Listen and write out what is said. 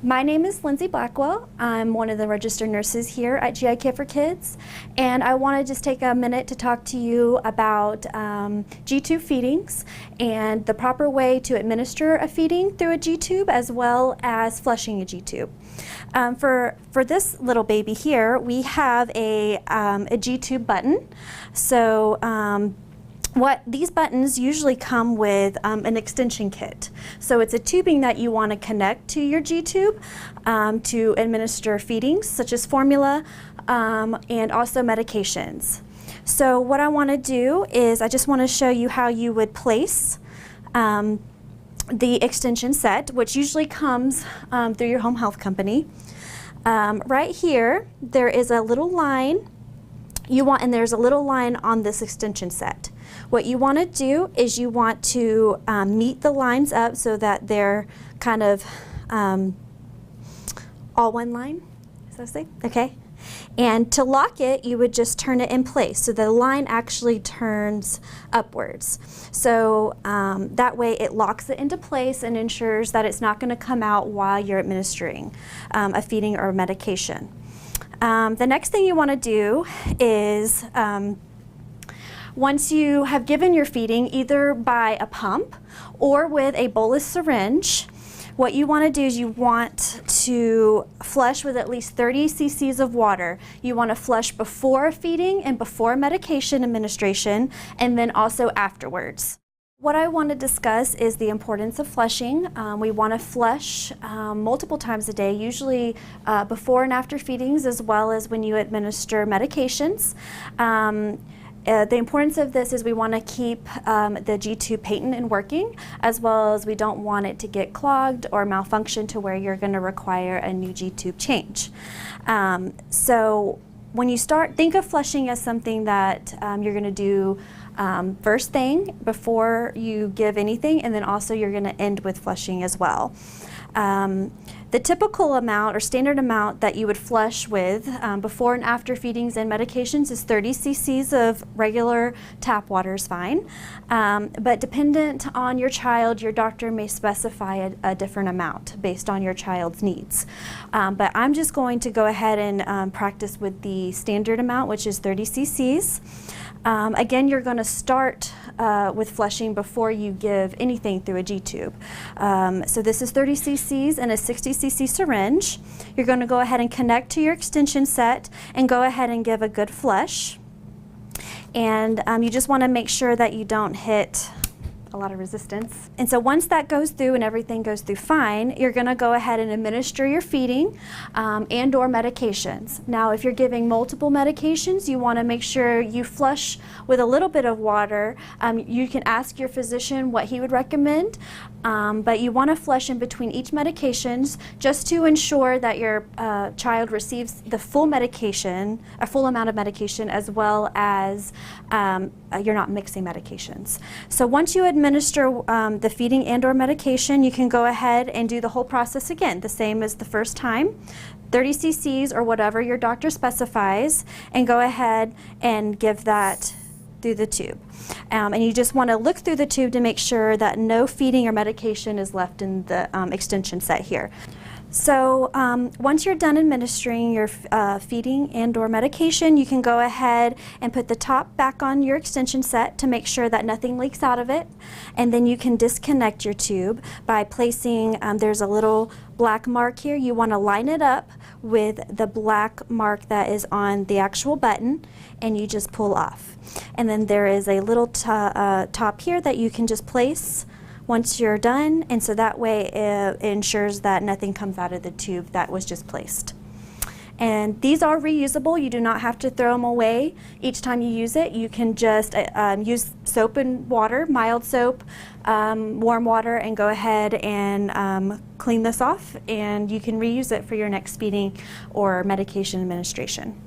My name is Lindsay Blackwell. I'm one of the registered nurses here at GI Care for Kids, and I want to just take a minute to talk to you about G-tube feedings and the proper way to administer a feeding through a G-tube as well as flushing a G-tube. For this little baby here, we have a G-tube button. So these buttons usually come with an extension kit. So it's a tubing that you want to connect to your G-tube to administer feedings such as formula and also medications. So what I want to do is I just want to show you how you would place the extension set, which usually comes through your home health company. Right here there is a little line and there's a little line on this extension set. What you want to do is you want to meet the lines up so that they're kind of all one line. Is that what I say? Okay. And to lock it, you would just turn it in place so the line actually turns upwards. So that way it locks it into place and ensures that it's not going to come out while you're administering a feeding or medication. The next thing you want to do is once you have given your feeding either by a pump or with a bolus syringe, what you want to do is you want to flush with at least 30 cc's of water. You want to flush before feeding and before medication administration, and then also afterwards. What I want to discuss is the importance of flushing. We want to flush multiple times a day, usually before and after feedings, as well as when you administer medications. The importance of this is we want to keep the G-tube patent and working, as well as we don't want it to get clogged or malfunction to where you're going to require a new G-tube change. So when you think of flushing as something that you're going to do first thing before you give anything, and then also you're going to end with flushing as well. The typical amount or standard amount that you would flush with before and after feedings and medications is 30 cc's of regular tap water is fine. But dependent on your child, your doctor may specify a different amount based on your child's needs. But I'm just going to go ahead and practice with the standard amount, which is 30 cc's. Again, you're going to start with flushing before you give anything through a G-tube. So this is 30 cc's and a 60 cc syringe. You're going to go ahead and connect to your extension set and go ahead and give a good flush. And you just want to make sure that you don't hit a lot of resistance. And so once that goes through and everything goes through fine, you're going to go ahead and administer your feeding and or medications. Now if you're giving multiple medications, you want to make sure you flush with a little bit of water. You can ask your physician what he would recommend, but you want to flush in between each medications just to ensure that your child receives the full medication, a full amount of medication, as well as you're not mixing medications. So once you administer the feeding and or medication, you can go ahead and do the whole process again, the same as the first time, 30 cc's or whatever your doctor specifies, and go ahead and give that through the tube. And you just want to look through the tube to make sure that no feeding or medication is left in the extension set here. So once you're done administering your feeding and or medication, you can go ahead and put the top back on your extension set to make sure that nothing leaks out of it. And then you can disconnect your tube by placing, there's a little black mark here. You want to line it up with the black mark that is on the actual button, and you just pull off. And then there is a little top here that you can just place once you're done, and so that way it ensures that nothing comes out of the tube that was just placed. And these are reusable. You do not have to throw them away each time you use it. You can just use soap and water, mild soap, warm water, and go ahead and clean this off, and you can reuse it for your next feeding or medication administration.